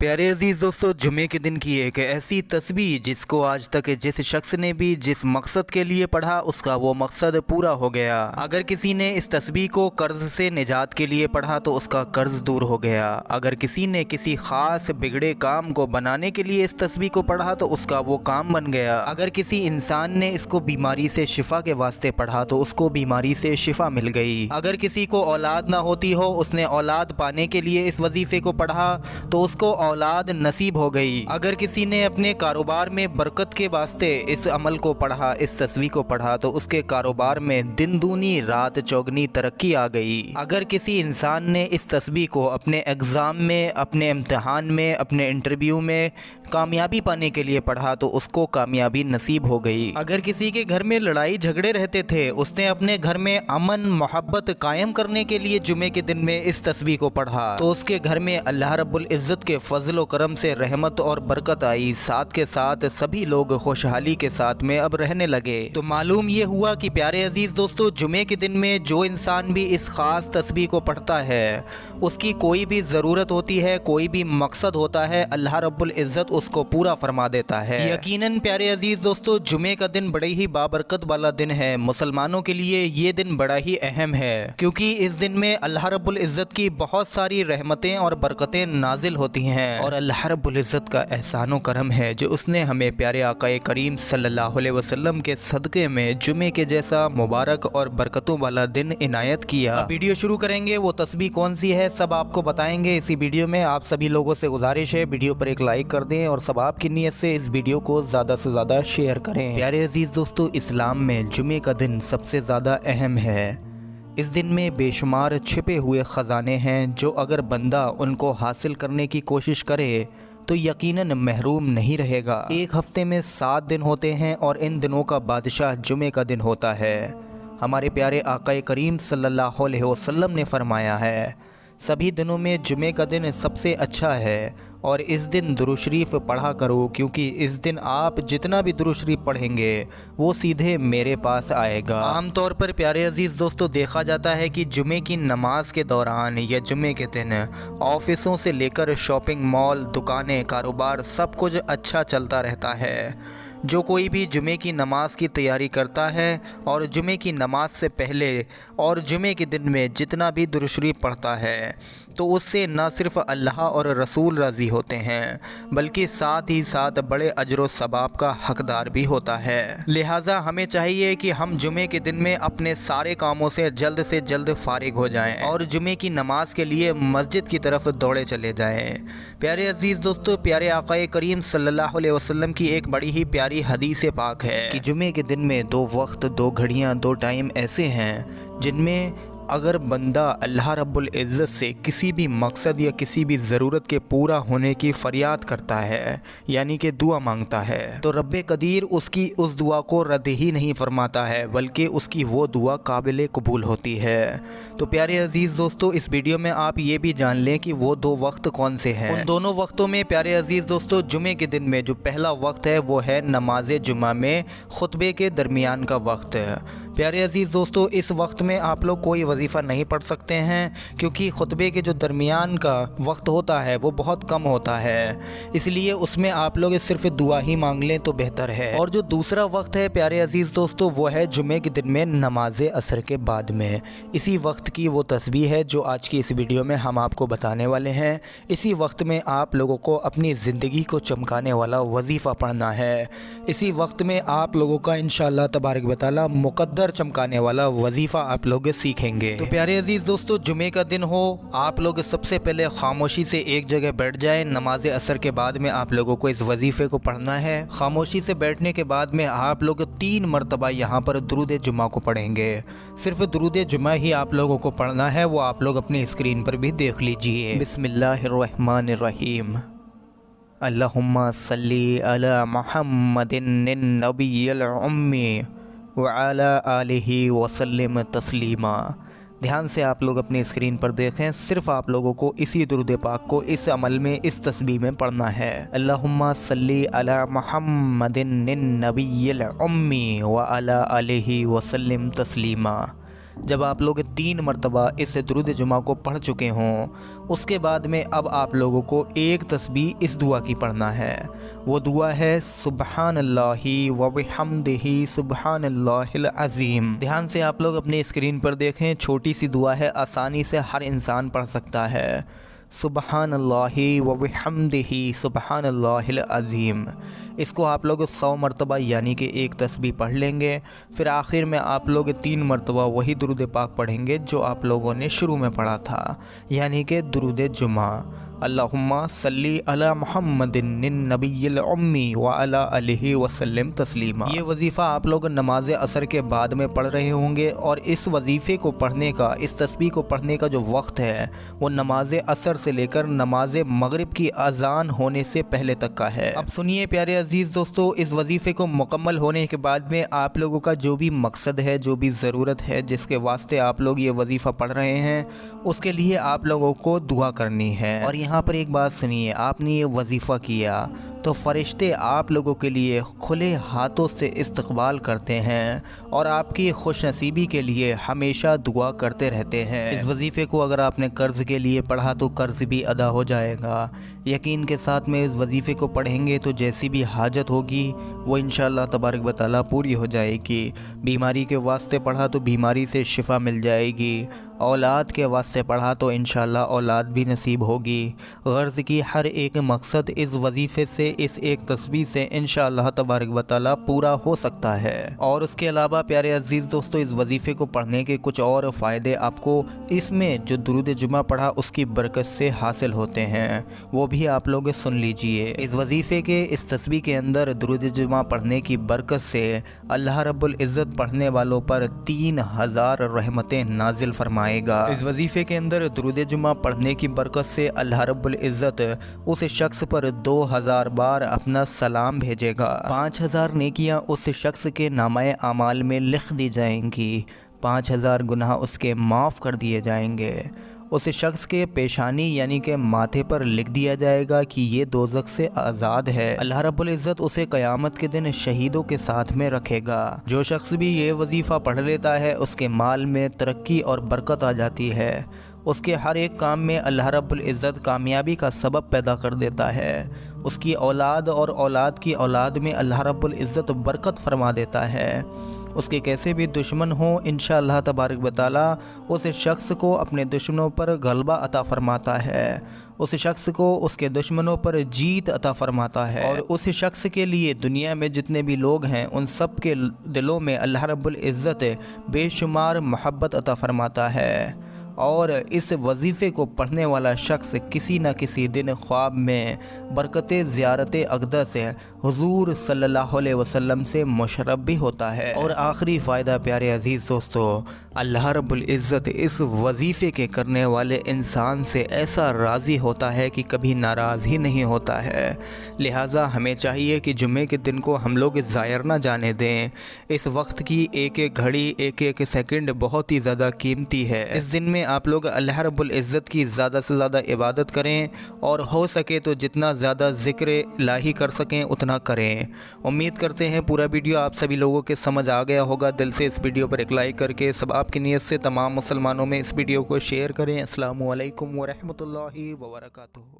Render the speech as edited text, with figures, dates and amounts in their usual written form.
प्यारे अजीज़ दोस्तों, जुमे के दिन की एक ऐसी तस्बीह जिसको आज तक जिस शख्स ने भी जिस मकसद के लिए पढ़ा उसका वो मकसद पूरा हो गया। अगर किसी ने इस तस्बीह को कर्ज़ से निजात के लिए पढ़ा तो उसका कर्ज़ दूर हो गया। अगर किसी ने किसी ख़ास बिगड़े काम को बनाने के लिए इस तस्बीह को पढ़ा तो उसका वो काम बन गया। अगर किसी इंसान ने इसको बीमारी से शिफा के वास्ते पढ़ा तो उसको बीमारी से शिफा मिल गई। अगर किसी को औलाद ना होती हो, उसने औलाद पाने के लिए इस वजीफ़े को पढ़ा तो उसको औलाद नसीब हो गई। अगर किसी ने अपने कारोबार में बरकत के वास्ते इस अमल को पढ़ा, इस तस्बीह को पढ़ा तो उसके कारोबार में दिन दूनी रात चौगनी तरक्की आ गई। अगर किसी इंसान ने इस तस्बीह को अपने एग्ज़ाम में, अपने इम्तिहान में, अपने इंटरव्यू में कामयाबी पाने के लिए पढ़ा तो उसको कामयाबी नसीब हो गई। अगर किसी के घर में लड़ाई झगड़े रहते थे, उसने अपने घर में अमन मोहब्बत कायम करने के लिए जुमे के दिन में इस तस्बीह को पढ़ा तो उसके घर में अल्लाह रब्बुल इज़्ज़त के फजल करम से रहमत और बरकत आई। साथ के साथ सभी लोग खुशहाली के साथ में अब रहने लगे। तो मालूम ये हुआ कि प्यारे अजीज़ दोस्तों, जुमे के दिन में जो इंसान भी इस ख़ास तस्बीह को पढ़ता है, उसकी कोई भी ज़रूरत होती है, कोई भी मकसद होता है, अल्लाह रब्बुल इज़्ज़त उसको पूरा फरमा देता है। यकीनन प्यारे अजीज़ दोस्तों, जुमे का दिन बड़े ही बाबरकत वाला दिन है। मुसलमानों के लिए ये दिन बड़ा ही अहम है क्योंकि इस दिन में अल्लाह रब्बुल इज़्ज़त की बहुत सारी रहमतें और बरकतें नाजिल होती हैं और अल्लाह रब्बुल इज़्ज़त का एहसान और करम है जो उसने हमें प्यारे आका करीम सल्लल्लाहु अलैहि वसल्लम के सदक़े में जुमे के जैसा मुबारक और बरकतों वाला दिन इनायत किया। वीडियो शुरू करेंगे, वो तस्बीह कौन सी है सब आपको बताएंगे इसी वीडियो में। आप सभी लोगों से गुजारिश है वीडियो पर एक लाइक कर दें और सब आपकी नीयत से इस वीडियो को ज़्यादा से ज़्यादा शेयर करें। प्यारे अजीज़ दोस्तों, इस्लाम में जुमे का दिन सबसे ज़्यादा अहम है। इस दिन में बेशुमार छिपे हुए ख़जाने हैं जो अगर बंदा उनको हासिल करने की कोशिश करे तो यकीनन महरूम नहीं रहेगा। एक हफ्ते में 7 दिन होते हैं और इन दिनों का बादशाह जुमे का दिन होता है। हमारे प्यारे आका करीम सल्लल्लाहु अलैहि वसल्लम ने फरमाया है, सभी दिनों में जुमे का दिन सबसे अच्छा है और इस दिन दुरूद शरीफ पढ़ा करो क्योंकि इस दिन आप जितना भी दुरूद शरीफ पढ़ेंगे वो सीधे मेरे पास आएगा। आम तौर पर प्यारे अजीज़ दोस्तों देखा जाता है कि जुमे की नमाज के दौरान या जुमे के दिन ऑफिसों से लेकर शॉपिंग मॉल, दुकानें, कारोबार सब कुछ अच्छा चलता रहता है। जो कोई भी जुमे की नमाज की तैयारी करता है और जुमे की नमाज से पहले और जुमे के दिन में जितना भी दुरूद शरीफ पढ़ता है तो उससे न सिर्फ़ अल्लाह और रसूल राज़ी होते हैं बल्कि साथ ही साथ बड़े अजर व सवाब का हकदार भी होता है। लिहाजा हमें चाहिए कि हम जुमे के दिन में अपने सारे कामों से जल्द फारिग हो जाएं और जुमे की नमाज के लिए मस्जिद की तरफ दौड़े चले जाएं। प्यारे अजीज़ दोस्तों, प्यारे आका करीम सल्लल्लाहु अलैहि वसल्लम की एक बड़ी ही प्यारी हदीस पाक है कि जुमे के दिन में 2 वक्त, 2 घड़ियाँ, 2 टाइम ऐसे हैं जिनमें अगर बंदा अल्लाह रब्बुल इज़्ज़त से किसी भी मकसद या किसी भी ज़रूरत के पूरा होने की फ़रियाद करता है यानी कि दुआ मांगता है तो रब्बे कदीर उसकी उस दुआ को रद्द ही नहीं फरमाता है बल्कि उसकी वो दुआ काबिल कबूल होती है। तो प्यारे अजीज़ दोस्तों, इस वीडियो में आप ये भी जान लें कि वो 2 वक्त कौन से हैं। उन दोनों वक्तों में प्यारे अजीज़ दोस्तों, जुमे के दिन में जो पहला वक्त है वो है नमाज जुमा में खुतबे के दरमियान का वक्त है। प्यारे अजीज़ दोस्तों, इस वक्त में आप लोग कोई वजीफ़ा नहीं पढ़ सकते हैं क्योंकि खुतबे के जो दरमियान का वक्त होता है वो बहुत कम होता है, इसलिए उसमें आप लोग सिर्फ दुआ ही मांग लें तो बेहतर है। और जो दूसरा वक्त है प्यारे अजीज़ दोस्तों वो है जुमे के दिन में नमाज असर के बाद में। इसी वक्त की वो तस्बीह है जो आज की इस वीडियो में हम आपको बताने वाले हैं। इसी वक्त में आप लोगों को अपनी ज़िंदगी को चमकाने वाला वजीफ़ा पढ़ना है। इसी वक्त में आप लोगों का इंशाअल्लाह तबारक व तआला मुक़द्दर चमकाने वाला वजीफ़ा आप लोग सीखेंगे। तो प्यारे अजीज़ दोस्तों, जुमे का दिन हो, आप लोग सबसे पहले खामोशी से एक जगह बैठ जाएं। नमाज असर के बाद में आप लोगों को इस वजीफ़े को पढ़ना है। खामोशी से बैठने के बाद में आप लोग 3 मरतबा यहाँ पर दुरूद जुमा को पढ़ेंगे। सिर्फ दुरूद जुमा ही आप लोगों को पढ़ना है, वो आप लोग अपनी स्क्रीन पर भी देख लीजिए। बिस्मिल्लाहिर्रहमानिर्रहीम। अल्लाहुम्मा सल्ली अला मुहम्मदिन नबिय्यिल उम्मी व अला आलिहि वसल्लिम तस्लीमा। ध्यान से आप लोग अपनी स्क्रीन पर देखें, सिर्फ आप लोगों को इसी दुरूद पाक को इस अमल में, इस तस्बीह में पढ़ना है। अल्लाहुम्मा सल्ली अला मुहम्मदिन नबिय्यिल उम्मी व अला आलिहि वसल्लिम तस्लीमा। جب آپ لوگ 3 مرتبہ اس درود جمعہ کو پڑھ چکے ہوں، اس کے بعد میں اب آپ لوگوں کو ایک تسبیح اس دعا کی پڑھنا ہے۔ وہ دعا ہے سبحان اللہ و بحمدہ سبحان اللہ العظیم۔ دھیان سے آپ لوگ اپنے اسکرین پر دیکھیں، چھوٹی سی دعا ہے، آسانی سے ہر انسان پڑھ سکتا ہے۔ سبحان اللہ و بحمدہ سبحان اللہ العظیم۔ اس کو آپ لوگ 100 مرتبہ یعنی کہ ایک تسبیح پڑھ لیں گے۔ پھر آخر میں آپ لوگ 3 مرتبہ وہی درود پاک پڑھیں گے جو آپ لوگوں نے شروع میں پڑھا تھا، یعنی کہ درود جمعہ۔ اللہم صلی علی محمد النبی الامی وعلی آلہ وسلم تسلیما۔ یہ وظیفہ آپ لوگ نماز عصر کے بعد میں پڑھ رہے ہوں گے، اور اس وظیفے کو پڑھنے کا، اس تسبیح کو پڑھنے کا جو وقت ہے وہ نماز عصر سے لے کر نماز مغرب کی اذان ہونے سے پہلے تک کا ہے۔ اب سنیے پیارے عزیز دوستو، اس وظیفے کو مکمل ہونے کے بعد میں آپ لوگوں کا جو بھی مقصد ہے، جو بھی ضرورت ہے، جس کے واسطے آپ لوگ یہ وظیفہ پڑھ رہے ہیں، اس کے لیے آپ لوگوں کو دعا کرنی ہے۔ اور یہاں پر ایک بات سنیے، آپ نے یہ وظیفہ کیا تو فرشتے آپ لوگوں کے لیے کھلے ہاتھوں سے استقبال کرتے ہیں اور آپ کی خوش نصیبی کے لیے ہمیشہ دعا کرتے رہتے ہیں۔ اس وظیفے کو اگر آپ نے قرض کے لیے پڑھا تو قرض بھی ادا ہو جائے گا۔ یقین کے ساتھ میں اس وظیفے کو پڑھیں گے تو جیسی بھی حاجت ہوگی وہ انشاءاللہ تبارک و تعالیٰ پوری ہو جائے گی۔ بیماری کے واسطے پڑھا تو بیماری سے شفا مل جائے گی، اولاد کے واسطے پڑھا تو انشاءاللہ اولاد بھی نصیب ہوگی۔ غرض کی ہر ایک مقصد اس وظیفے سے، اس ایک تسبیح سے انشاءاللہ تبارک و تعالیٰ پورا ہو سکتا ہے۔ اور اس کے علاوہ پیارے عزیز دوستو، اس وظیفے کو پڑھنے کے کچھ اور فائدے آپ کو اس میں جو درود جمعہ پڑھا اس کی برکت سے حاصل ہوتے ہیں، وہ بھی آپ لوگ سن لیجئے۔ اس وظیفے کے، اس تسبیح کے اندر درود جمعہ پڑھنے کی برکت سے اللہ رب العزت پڑھنے والوں پر 3000 رحمتیں نازل فرمائے گا۔ اس وظیفے کے اندر درود جمعہ پڑھنے کی برکت سے اللہ رب العزت اس شخص پر 2000 بار اپنا سلام بھیجے گا۔ 5000 نیکیاں اس شخص کے نامہ اعمال میں لکھ دی جائیں گی، 5000 گناہ اس کے معاف کر دیے جائیں گے۔ اس شخص کے پیشانی یعنی کہ ماتھے پر لکھ دیا جائے گا کہ یہ دوزخ سے آزاد ہے۔ اللہ رب العزت اسے قیامت کے دن شہیدوں کے ساتھ میں رکھے گا۔ جو شخص بھی یہ وظیفہ پڑھ لیتا ہے اس کے مال میں ترقی اور برکت آ جاتی ہے، اس کے ہر ایک کام میں اللہ رب العزت کامیابی کا سبب پیدا کر دیتا ہے، اس کی اولاد اور اولاد کی اولاد میں اللہ رب العزت برکت فرما دیتا ہے۔ اس کے کیسے بھی دشمن ہوں انشاءاللہ تبارک و تعالیٰ اس شخص کو اپنے دشمنوں پر غلبہ عطا فرماتا ہے، اس شخص کو اس کے دشمنوں پر جیت عطا فرماتا ہے، اور اس شخص کے لیے دنیا میں جتنے بھی لوگ ہیں ان سب کے دلوں میں اللہ رب العزت بے شمار محبت عطا فرماتا ہے۔ اور اس وظیفے کو پڑھنے والا شخص کسی نہ کسی دن خواب میں برکت زیارت اقدس حضور صلی اللہ علیہ وسلم سے مشرف بھی ہوتا ہے۔ اور آخری فائدہ پیارے عزیز دوستو، اللہ رب العزت اس وظیفے کے کرنے والے انسان سے ایسا راضی ہوتا ہے کہ کبھی ناراض ہی نہیں ہوتا ہے۔ لہٰذا ہمیں چاہیے کہ جمعے کے دن کو ہم لوگ ضائع نہ جانے دیں۔ اس وقت کی ایک ایک گھڑی، ایک ایک سیکنڈ بہت ہی زیادہ قیمتی ہے۔ اس دن میں آپ لوگ اللہ رب العزت کی زیادہ سے زیادہ عبادت کریں، اور ہو سکے تو جتنا زیادہ ذکر الہی کر سکیں اتنا کریں۔ امید کرتے ہیں پورا ویڈیو آپ سبھی لوگوں کے سمجھ آ گیا ہوگا۔ دل سے اس ویڈیو پر ایک لائک کر کے سب آپ کی نیت سے تمام مسلمانوں میں اس ویڈیو کو شیئر کریں۔ السلام علیکم ورحمۃ اللہ وبرکاتہ۔